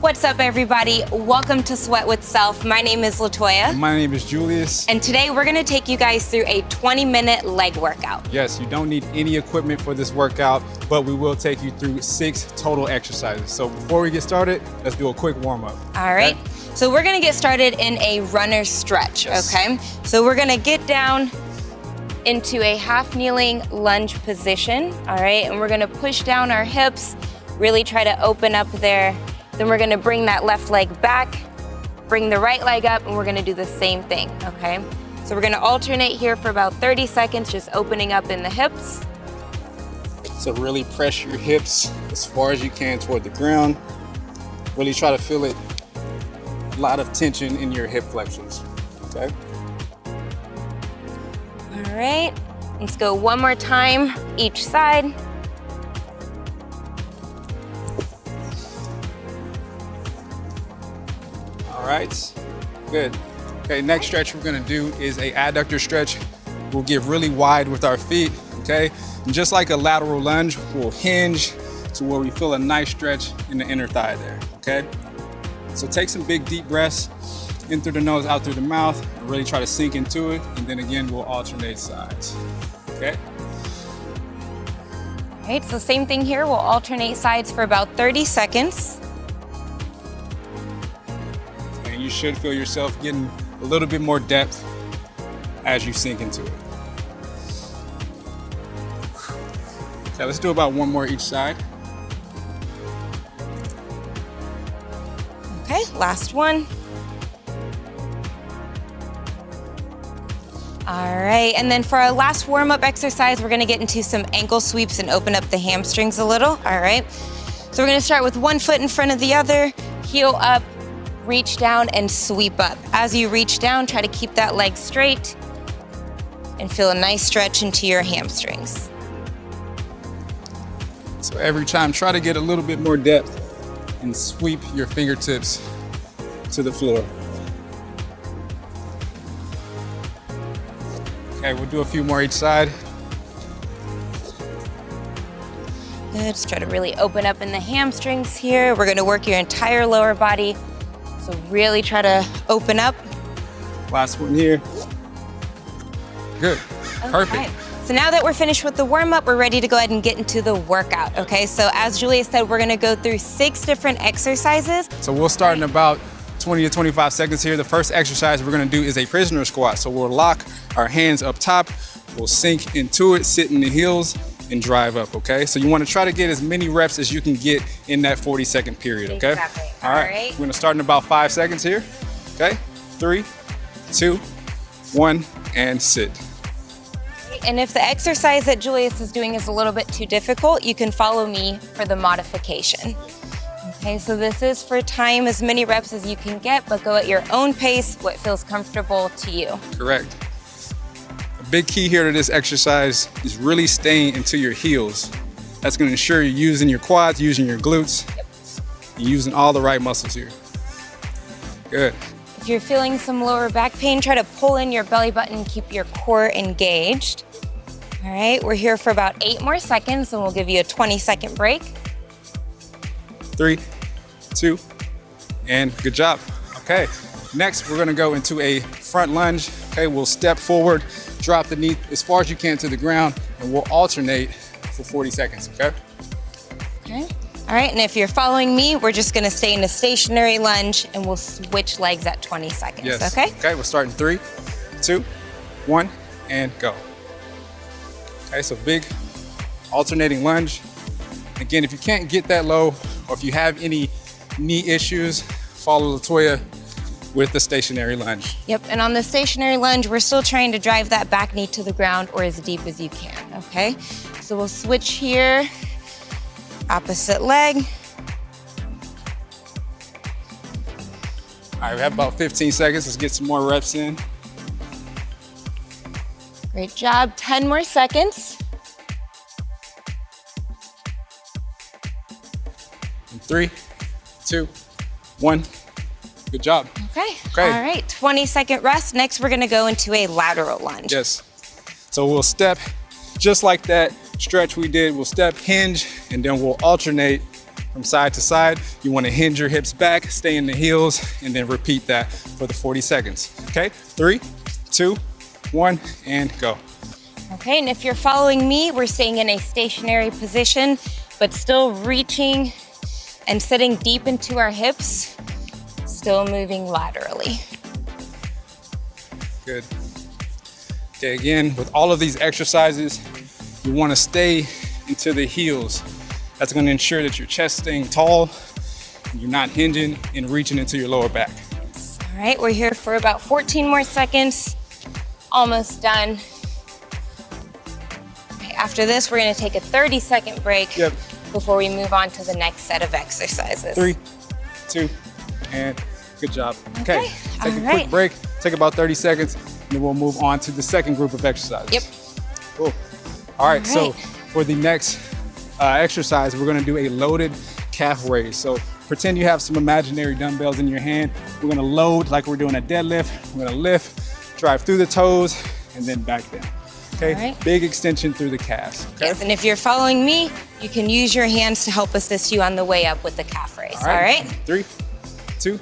What's up, everybody? Welcome to Sweat with Self. My name is LaToya. My name is Julius. And today we're gonna take you guys through a 20-minute leg workout. Yes, you don't need any equipment for this workout, but we will take you through 6 total exercises. So before we get started, let's do a quick warm up. All right, okay? So we're gonna get started in a runner stretch, yes. Okay? So we're gonna get down into a half kneeling lunge position, all right? And we're gonna push down our hips, really try to open up there. Then we're gonna bring that left leg back, bring the right leg up, and we're gonna do the same thing, okay? So we're gonna alternate here for about 30 seconds, just opening up in the hips. So really press your hips as far as you can toward the ground. Really try to feel it, a lot of tension in your hip flexors, okay? All right, let's go one more time, each side. All right, good. Okay, next stretch we're gonna do is a adductor stretch. We'll get really wide with our feet, okay? And just like a lateral lunge, we'll hinge to where we feel a nice stretch in the inner thigh there, okay? So take some big deep breaths in through the nose, out through the mouth, and really try to sink into it. And then again, we'll alternate sides, okay? All right, so same thing here. We'll alternate sides for about 30 seconds. You should feel yourself getting a little bit more depth as you sink into it. Okay, let's do about one more each side. Okay, last one. All right, and then for our last warm-up exercise, we're gonna get into some ankle sweeps and open up the hamstrings a little, all right? So we're gonna start with one foot in front of the other, heel up, reach down and sweep up. As you reach down, try to keep that leg straight and feel a nice stretch into your hamstrings. So every time, try to get a little bit more depth and sweep your fingertips to the floor. Okay, we'll do a few more each side. Good, just try to really open up in the hamstrings here. We're gonna work your entire lower body. So really try to open up. Last one here. Good, okay. Perfect. So now that we're finished with the warm-up, we're ready to go ahead and get into the workout, okay? So as Julia said, we're gonna go through 6 different exercises. So we'll start in about 20 to 25 seconds here. The first exercise we're gonna do is a prisoner squat. So we'll lock our hands up top, we'll sink into it, sit in the heels, and drive up, okay? So you wanna try to get as many reps as you can get in that 40-second period, okay? Exactly. All right, we're gonna start in about 5 seconds here, okay? 3, 2, 1, and sit. And if the exercise that Julius is doing is a little bit too difficult, you can follow me for the modification. Okay, so this is for time, as many reps as you can get, but go at your own pace, what feels comfortable to you. Correct. A big key here to this exercise is really staying into your heels. That's gonna ensure you're using your quads, using your glutes, you're using all the right muscles here. Good. If you're feeling some lower back pain, try to pull in your belly button, keep your core engaged. All right, we're here for about 8 more seconds, and we'll give you a 20-second break. 3, 2, and good job. Okay, next we're gonna go into a front lunge. Okay, we'll step forward, drop the knee as far as you can to the ground, and we'll alternate for 40 seconds, okay? Okay. All right, and if you're following me, we're just gonna stay in a stationary lunge and we'll switch legs at 20 seconds, yes. Okay? Okay, we'll start in 3, 2, 1, and go. Okay, so big alternating lunge. Again, if you can't get that low, or if you have any knee issues, follow LaToya with the stationary lunge. Yep, and on the stationary lunge, we're still trying to drive that back knee to the ground or as deep as you can, okay? So we'll switch here, opposite leg. All right, we have about 15 seconds. Let's get some more reps in. Great job, 10 more seconds. 3, 2, 1. Good job. Okay. All right, 20-second rest. Next, we're gonna go into a lateral lunge. Yes. So we'll step just like that stretch we did. We'll step, hinge, and then we'll alternate from side to side. You want to hinge your hips back, stay in the heels, and then repeat that for the 40 seconds. Okay, 3, 2, 1, and go. Okay, and if you're following me, we're staying in a stationary position, but still reaching and sitting deep into our hips, still moving laterally. Good. Okay, again, with all of these exercises, you want to stay into the heels. That's going to ensure that your chest staying tall, you're not hinging and reaching into your lower back. All right, we're here for about 14 more seconds. Almost done. Okay, after this, we're going to take a 30-second break before we move on to the next set of exercises. 3, 2, and good job. Okay, take a all right. quick break, take about 30 seconds, and then we'll move on to the second group of exercises. Yep. Cool. All right, so for the next exercise, we're gonna do a loaded calf raise. So pretend you have some imaginary dumbbells in your hand. We're gonna load like we're doing a deadlift. We're gonna lift, drive through the toes, and then back down. Okay, right. Big extension through the calves. Okay? Yes, and if you're following me, you can use your hands to help assist you on the way up with the calf raise, all right? 3, 2,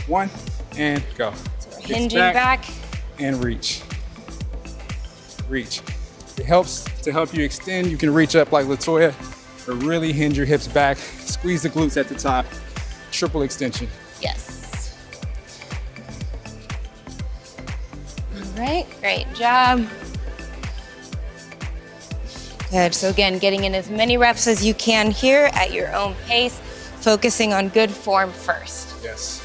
1, and go. So we're hinging back. And reach. Reach. It helps to help you extend. You can reach up like Latoya, but really hinge your hips back. Squeeze the glutes at the top. Triple extension. Yes. All right, great job. Good, so again, getting in as many reps as you can here at your own pace, focusing on good form first. Yes.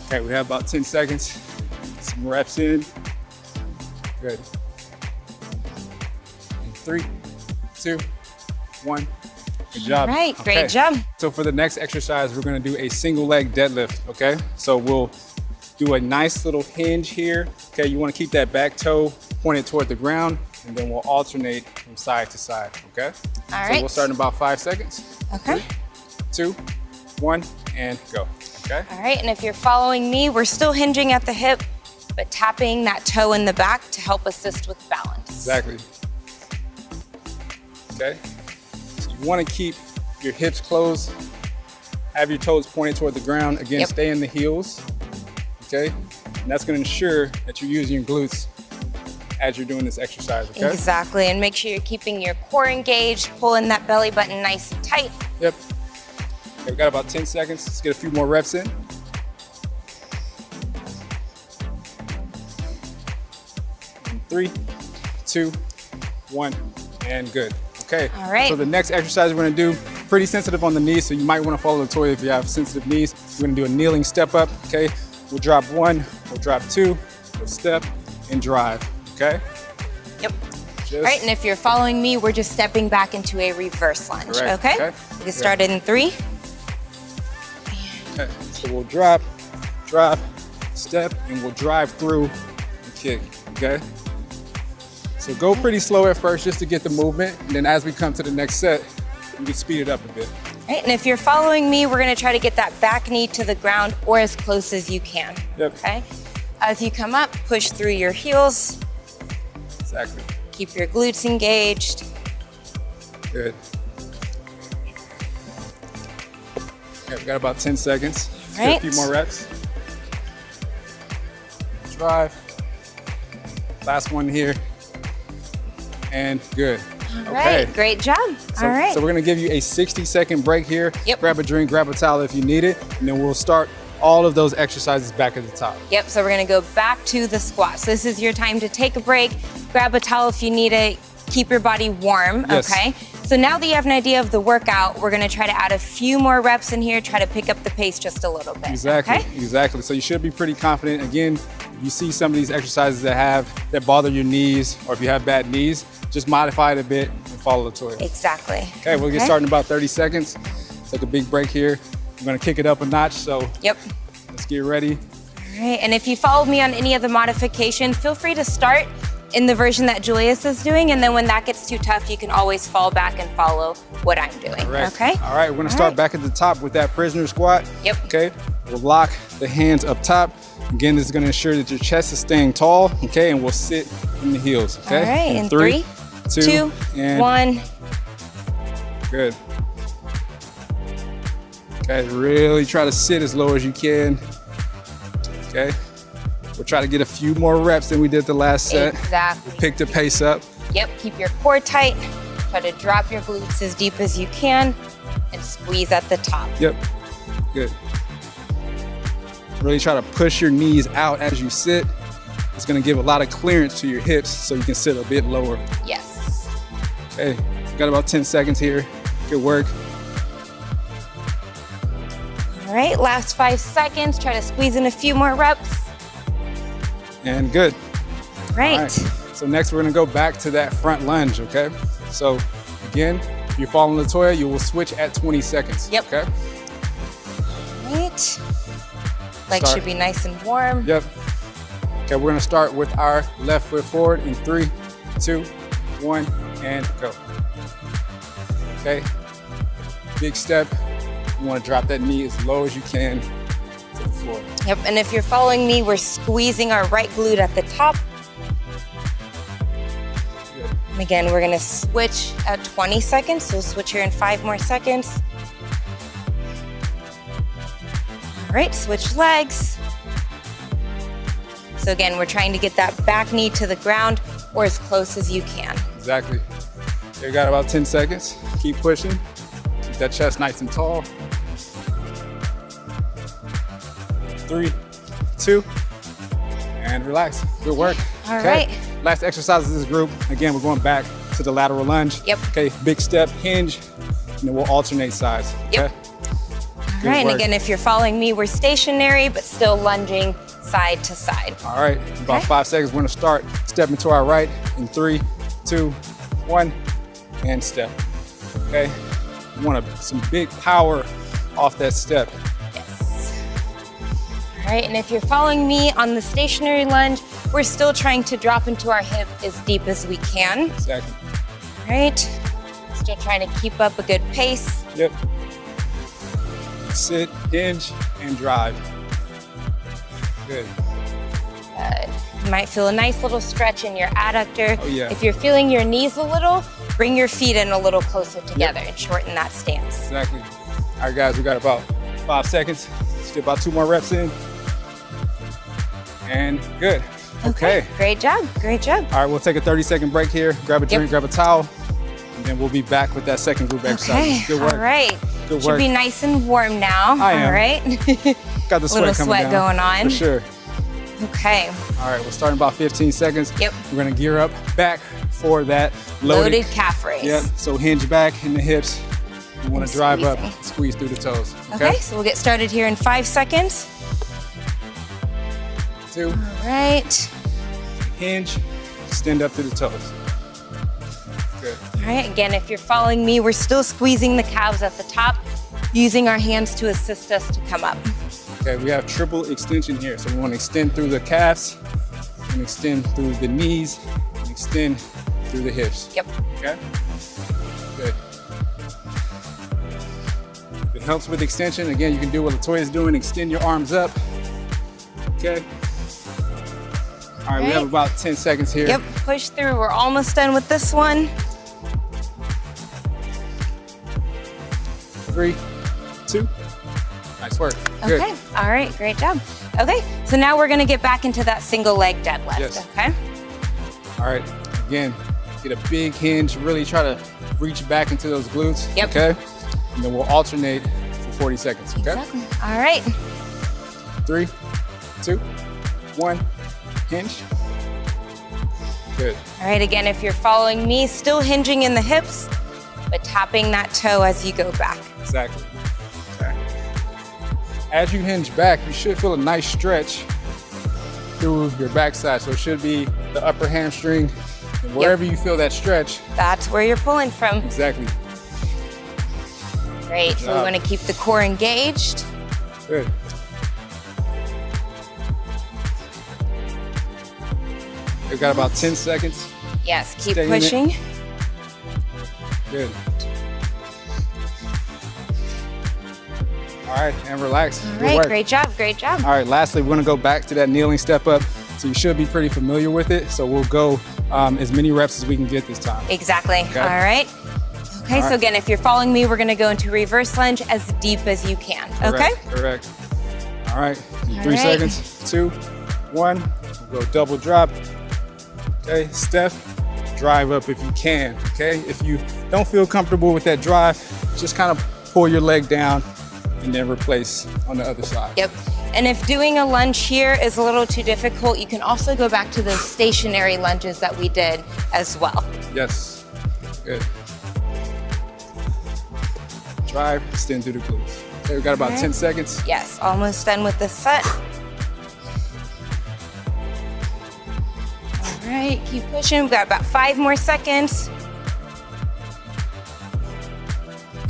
Okay, we have about 10 seconds. Some reps in. Good. 3, 2, 1. Good job. All right, great job. So for the next exercise, we're gonna do a single leg deadlift, okay? So we'll do a nice little hinge here. Okay, you wanna keep that back toe pointed toward the ground, and then we'll alternate from side to side, okay? All right. So we'll start in about 5 seconds. Okay. 3, 2, 1, and go, okay? All right, and if you're following me, we're still hinging at the hip, but tapping that toe in the back to help assist with balance. Exactly. Okay, so you want to keep your hips closed, have your toes pointed toward the ground. Again, stay in the heels, okay? And that's going to ensure that you're using your glutes as you're doing this exercise, okay? Exactly, and make sure you're keeping your core engaged, pulling that belly button nice and tight. Yep. Okay, we've got about 10 seconds. Let's get a few more reps in. And 3, 2, 1, and good. Okay, all right. So the next exercise we're gonna do, pretty sensitive on the knees, so you might wanna follow Latoya if you have sensitive knees. We're gonna do a kneeling step up, okay? We'll drop 1, we'll drop 2, we'll step and drive, okay? Yep. All right, and if you're following me, we're just stepping back into a reverse lunge, okay? We get started in 3. Okay, so we'll drop, step, and we'll drive through and kick, okay? So go pretty slow at first just to get the movement, and then as we come to the next set, you can speed it up a bit. All right, and if you're following me, we're gonna try to get that back knee to the ground or as close as you can, okay? As you come up, push through your heels. Exactly. Keep your glutes engaged. Good. Okay, we got about 10 seconds. Let's get a few more reps. Drive. Last one here. And good. All right, great job. So, all right. So we're gonna give you a 60-second break here. Yep. Grab a drink, grab a towel if you need it, and then we'll start all of those exercises back at the top. Yep, so we're gonna go back to the squat. So this is your time to take a break, grab a towel if you need it, keep your body warm, okay? So now that you have an idea of the workout, we're gonna try to add a few more reps in here, try to pick up the pace just a little bit, Exactly, okay? exactly. So you should be pretty confident. Again, if you see some of these exercises that bother your knees, or if you have bad knees, just modify it a bit and follow the tutorial. Exactly. Okay, we'll get started in about 30 seconds. Take a big break here. We're gonna kick it up a notch, so let's get ready. All right, and if you followed me on any of the modifications, feel free to start in the version that Julius is doing, and then when that gets too tough, you can always fall back and follow what I'm doing, okay? All right, we're gonna start back at the top with that prisoner squat. Okay, we'll lock the hands up top. Again, this is gonna ensure that your chest is staying tall, okay, and we'll sit in the heels, okay? All right, in 3, 2, and 1. Good. Okay, really try to sit as low as you can. Okay, we'll try to get a few more reps than we did the last set. Exactly. We'll pick the pace up. Yep, keep your core tight. Try to drop your glutes as deep as you can and squeeze at the top. Yep, good. Really try to push your knees out as you sit. It's gonna give a lot of clearance to your hips so you can sit a bit lower. Yes. Okay, got about 10 seconds here. Good work. All right, last 5 seconds. Try to squeeze in a few more reps. And good. Right. All right. So next we're gonna go back to that front lunge, okay? So again, if you're following Latoya, you will switch at 20 seconds. Yep. Okay? Right. Legs should be nice and warm. Yep. Okay, we're gonna start with our left foot forward in 3, 2, 1, and go. Okay, big step. You wanna drop that knee as low as you can to the floor. Yep, and if you're following me, we're squeezing our right glute at the top. Good. And again, we're gonna switch at 20 seconds. So we'll switch here in 5 more seconds. All right, switch legs. So again, we're trying to get that back knee to the ground or as close as you can. Exactly. You got about 10 seconds. Keep pushing. Keep that chest nice and tall. 3, 2, and relax. Good work. All right. Last exercise of this group. Again, we're going back to the lateral lunge. Yep. Okay, big step, hinge, and then we'll alternate sides. Yep. Okay? All right, and again, if you're following me, we're stationary, but still lunging side to side. All right, about 5 seconds. We're gonna start stepping to our right in 3, 2, 1, and step. Okay, you want some big power off that step. Yes. All right, and if you're following me on the stationary lunge, we're still trying to drop into our hip as deep as we can. Exactly. All right, still trying to keep up a good pace. Yep. Sit, hinge, and drive. Good. Good. You might feel a nice little stretch in your adductor. Oh, yeah. If you're feeling your knees a little, bring your feet in a little closer together and shorten that stance. Exactly. All right, guys, we got about 5 seconds. Let's get about 2 more reps in. And good. Okay. Great job. Great job. All right, we'll take a 30-second break here. Grab a drink, grab a towel, and then we'll be back with that second group exercise. Okay. Good work. All right. Good Should work. be nice and warm now. I am. All right. Got the sweat little coming sweat down. going on. For sure. Okay. All right, we're starting about 15 seconds. Yep. We're gonna gear up back for that Loaded calf raise. Yep, so hinge back in the hips. You wanna And drive up, squeezing. squeeze through the toes. Okay, so we'll get started here in 5 seconds. 2, All right. hinge, extend up through the toes. Good. All right, again, if you're following me, we're still squeezing the calves at the top, using our hands to assist us to come up. Okay, we have triple extension here. So we wanna extend through the calves, and extend through the knees, and extend through the hips. Yep. Okay? Good. If it helps with extension, again, you can do what Latoya's doing, extend your arms up. Okay? All right, we have about 10 seconds here. Yep, push through. We're almost done with this one. 3, 2, nice work. Good. Okay, all right, great job. Okay, so now we're gonna get back into that single leg deadlift, Yes. okay? All right, again, get a big hinge, really try to reach back into those glutes, Yep. okay? And then we'll alternate for 40 seconds, okay? Exactly. All right, 3, 2, 1, hinge. Good. all right, again, if you're following me, still hinging in the hips, but tapping that toe as you go back. Exactly. Okay. As you hinge back, you should feel a nice stretch through your backside. So it should be the upper hamstring. And wherever you feel that stretch, That's where you're pulling from. exactly. Great, so we job. wanna keep the core engaged. Good. We've got about 10 seconds. Yes, keep Stay in it. pushing. Good. All right, and relax. All Good right, work. great job, great job. All right, lastly, we're gonna go back to that kneeling step up. So you should be pretty familiar with it. So we'll go as many reps as we can get this time. Exactly, Okay. all right. Okay, so again, if you're following me, we're gonna go into reverse lunge as deep as you can, okay? Correct. All right, All 3 right. seconds, 2, 1. We'll go double drop. Okay, step, drive up if you can, okay? If you don't feel comfortable with that drive, just kind of pull your leg down and then replace on the other side. Yep. And if doing a lunge here is a little too difficult, you can also go back to the stationary lunges that we did as well. Yes, good. Drive, extend through the glutes. Okay, we got about 10 seconds. Yes, almost done with this set. All right, keep pushing. We've got about 5 more seconds.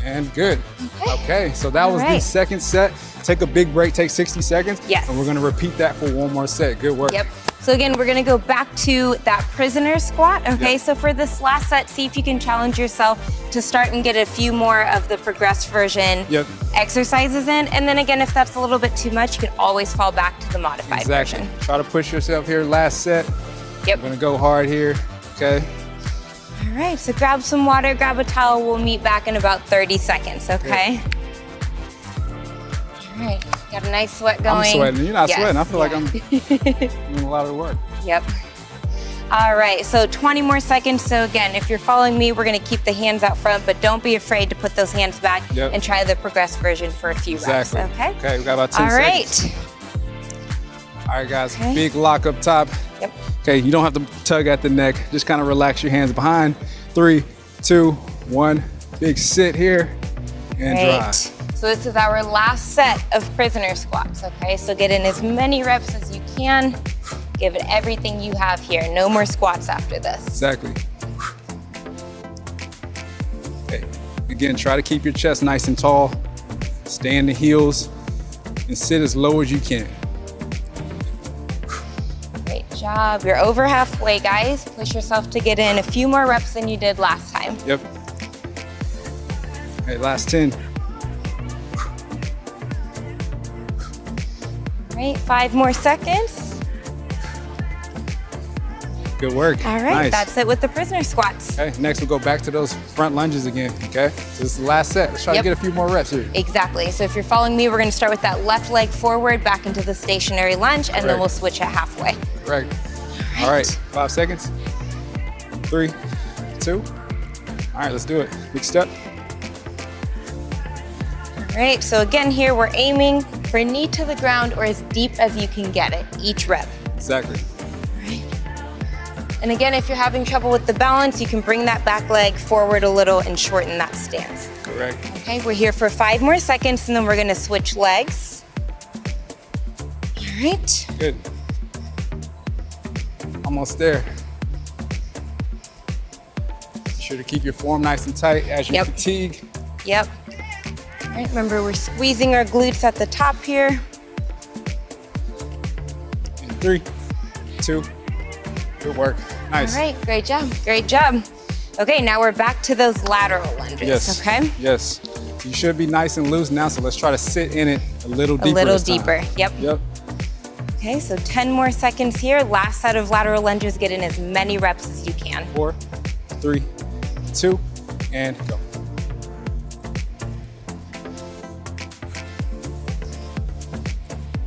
And good. Okay, so that was the second set. Take a big break, take 60 seconds. Yes. And we're gonna repeat that for one more set. Good work. Yep. So again, we're gonna go back to that prisoner squat, okay? Yep. So for this last set, see if you can challenge yourself to start and get a few more of the progressed version exercises in. And then again, if that's a little bit too much, you can always fall back to the modified version. Try to push yourself here, last set. Yep. We're gonna go hard here, okay? All right, so grab some water, grab a towel. We'll meet back in about 30 seconds, okay? All right, got a nice sweat going. I'm sweating, you're not sweating. I feel like I'm doing a lot of work. Yep. All right, so 20 more seconds. So again, if you're following me, we're gonna keep the hands out front, but don't be afraid to put those hands back and try the progressed version for a few reps, okay? Okay, we got about 10 seconds. All right, guys, big lock up top. Yep. Okay, you don't have to tug at the neck. Just kind of relax your hands behind. 3, 2, 1. Big sit here and drive. So this is our last set of prisoner squats, okay? So get in as many reps as you can. Give it everything you have here. No more squats after this. Exactly. Okay, again, try to keep your chest nice and tall. Stay in the heels and sit as low as you can. Great job. You're over halfway, guys. Push yourself to get in a few more reps than you did last time. Yep. Okay, last 10. All right, 5 more seconds. Good work. All right, that's it with the prisoner squats. Okay, next we'll go back to those front lunges again, okay? So this is the last set. Let's try to get a few more reps here. Exactly. So if you're following me, we're gonna start with that left leg forward, back into the stationary lunge, and then we'll switch it halfway. Right. All right, 5 seconds. 3, 2. All right, let's do it. Big step. All right, so again here, we're aiming for knee to the ground or as deep as you can get it, each rep. Exactly. And again, if you're having trouble with the balance, you can bring that back leg forward a little and shorten that stance. Correct. Okay, we're here for 5 more seconds and then we're gonna switch legs. All right. Good. Almost there. Be sure to keep your form nice and tight as you fatigue. Yep. All right, remember we're squeezing our glutes at the top here. In 3, 2, good work. Nice. All right, great job, great job. Okay, now we're back to those lateral lunges, okay? Yes. So you should be nice and loose now, so let's try to sit in it a little deeper. A little deeper, yep. Yep. Okay, so 10 more seconds here. Last set of lateral lunges. Get in as many reps as you can. 4, 3, 2, and go.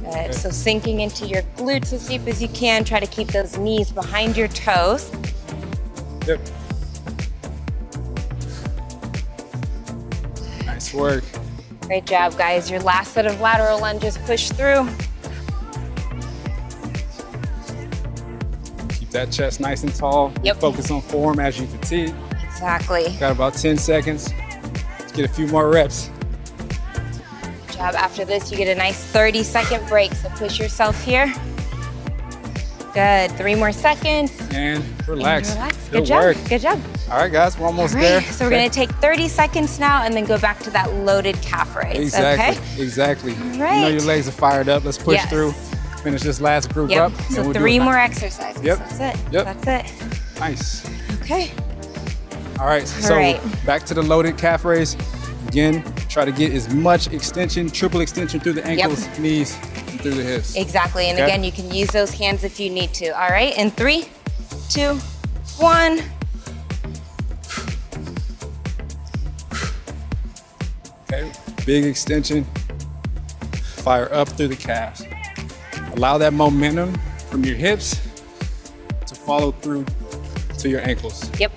Good, so sinking into your glutes as deep as you can. Try to keep those knees behind your toes. Yep. Nice work. Great job, guys. Your last set of lateral lunges. Push through. Keep that chest nice and tall. Yep. Focus on form as you fatigue. Exactly. Got about 10 seconds. Let's get a few more reps. Good job. After this, you get a nice 30-second break. So push yourself here. Good. 3 more seconds. And relax. And relax. Good Good job. work. Good job. All right, guys, we're almost All right, there. so we're gonna take 30 seconds now and then go back to that loaded calf raise, Exactly, okay? exactly. All You know right. your legs are fired up. Let's push Yes. through. Finish this last group Yep, up. so and we'll 3 do it. more exercises. Yep. That's it, Yep. that's it. Nice. Okay. All right, so right. back to the loaded calf raise. Again, try to get as much extension, triple extension through the ankles, knees, and through the hips. Exactly, and Okay. again, you can use those hands if you need to. All right, in 3, 2, 1. Okay, big extension. Fire up through the calves. Allow that momentum from your hips to follow through to your ankles. Yep.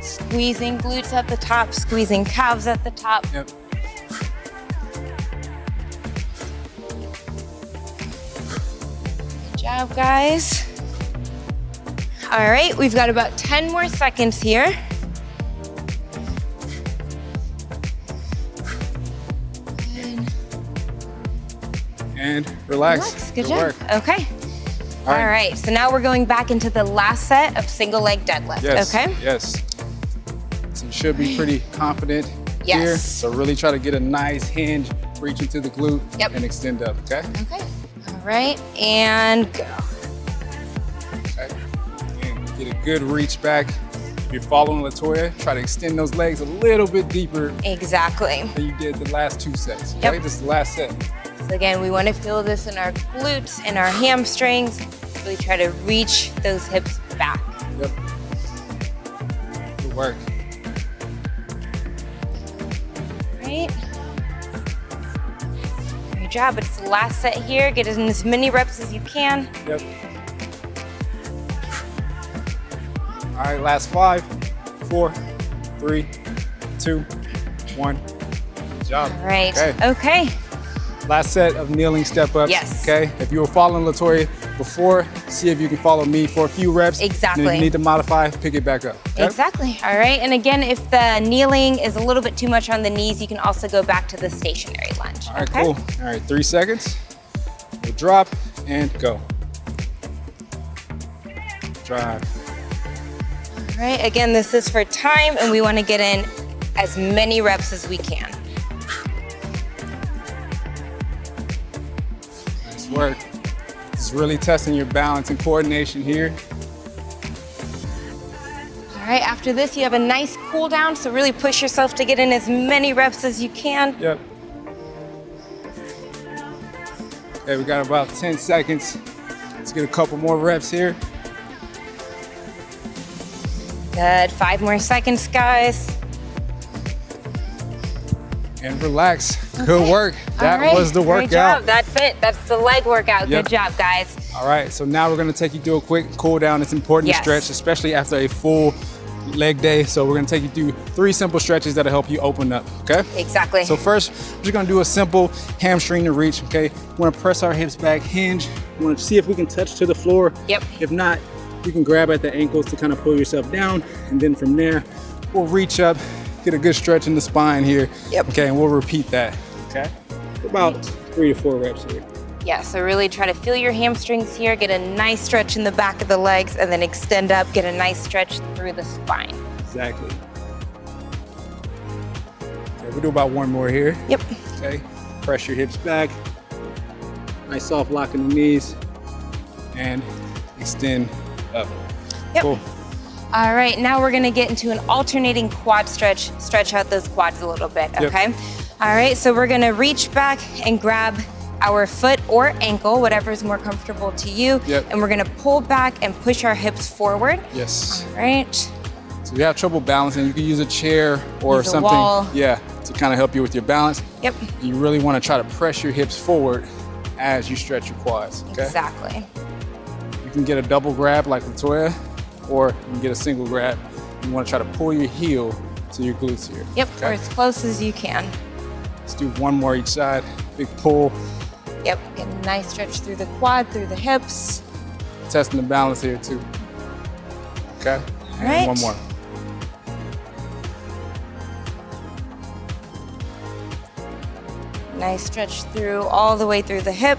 Squeezing glutes at the top, squeezing calves at the top. Yep. Good job, guys. All right, we've got about 10 more seconds here. And relax. Good job. work. Okay. All right, so now we're going back into the last set of single leg deadlift, Yes. okay? Yes. So you should be pretty confident Yes. here. So really try to get a nice hinge, reach into the glute, Yep. and extend up, okay? Okay. All right, and go. Okay. And get a good reach back. If you're following Latoya, try to extend those legs a little bit deeper Exactly. than you did the last 2 sets, okay? Yep. This is the last set. So again, we want to feel this in our glutes and our hamstrings. Really try to reach those hips back. Yep. Good work. Right. Great job. It's the last set here. Get in as many reps as you can. Yep. All right, last 5, 4, 3, 2, 1. Good job. All right. Okay. Okay. Last set of kneeling step ups. Yes. Okay. If you were following Latoya before, see if you can follow me for a few reps. Exactly. And if you need to modify, pick it back up. Okay? Exactly. All right. And again, if the kneeling is a little bit too much on the knees, you can also go back to the stationary lunge. All right, okay? cool. All right, 3 seconds. We'll drop and go. Drive. All right. Again, this is for time, and we want to get in as many reps as we can. Nice work. This is really testing your balance and coordination here. All right. After this, you have a nice cool down, so really push yourself to get in as many reps as you can. Yep. Okay, we got about 10 seconds. Let's get a couple more reps here. Good. 5 more seconds, guys. And relax. Good work. That All right. was the Great workout. job. That's it. That's the leg workout. Yep. Good job, guys. All right, so now we're gonna take you through a quick cool down. It's important Yes. to stretch, especially after a full leg day. So we're gonna take you through 3 simple stretches that'll help you open up, okay? Exactly. So first, we're just gonna do a simple hamstring to reach, okay? We wanna press our hips back, hinge. We wanna see if we can touch to the floor. Yep. If not, you can grab at the ankles to kind of pull yourself down. And then from there, we'll reach up, get a good stretch in the spine here. Yep. Okay, and we'll repeat that, okay? For about 3 to 4 reps here. Yeah, so really try to feel your hamstrings here, get a nice stretch in the back of the legs, and then extend up, get a nice stretch through the spine. Exactly. Okay, we'll do about 1 more here. Yep. Okay, press your hips back. Nice soft lock in the knees. And extend up. Yep. Cool. All right, now we're gonna get into an alternating quad stretch. Stretch out those quads a little bit, Yep. okay? All right, so we're gonna reach back and grab our foot or ankle, whatever is more comfortable to you. Yep. And we're gonna pull back and push our hips forward. Yes. All right. So if you have trouble balancing, you can use a chair or Use a something. wall. Yeah, to kind of help you with your balance. Yep. You really want to try to press your hips forward as you stretch your quads. Okay. Exactly. You can get a double grab like Latoya, or you can get a single grab. You want to try to pull your heel to your glutes here. Yep, Okay? or as close as you can. Let's do 1 more each side. Big pull. Yep, get a nice stretch through the quad, through the hips. Testing the balance here too. Okay. All right. 1 more. Nice stretch through all the way through the hip.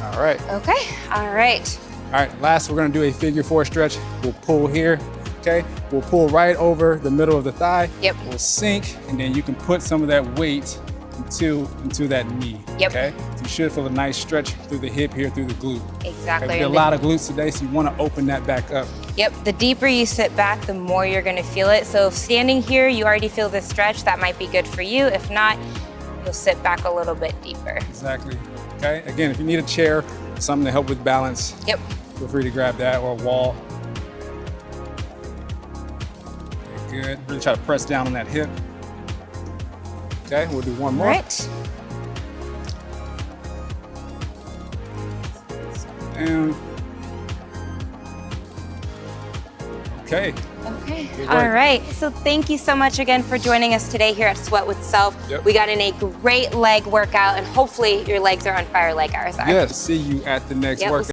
All right. Okay, all right. All right, last we're gonna do a figure 4 stretch. We'll pull here, okay? We'll pull right over the middle of the thigh. Yep. We'll sink, and then you can put some of that weight into that knee, Yep. okay? So you should feel a nice stretch through the hip here, through the glute. Exactly. Okay, we did a lot of glutes today, so you wanna open that back up. Yep, the deeper you sit back, the more you're gonna feel it. So if standing here, you already feel this stretch, that might be good for you. If not, you'll sit back a little bit deeper. Exactly, okay? Again, if you need a chair, something to help with balance, Yep. feel free to grab that, or a wall. Okay, good, really try to press down on that hip. Okay, we'll do one All more. right. And okay. Okay. Good All work. right. So thank you so much again for joining us today here at Sweat with Self. Yep. We got in a great leg workout, and hopefully your legs are on fire like ours are. Yes, see you at the next Yep, workout.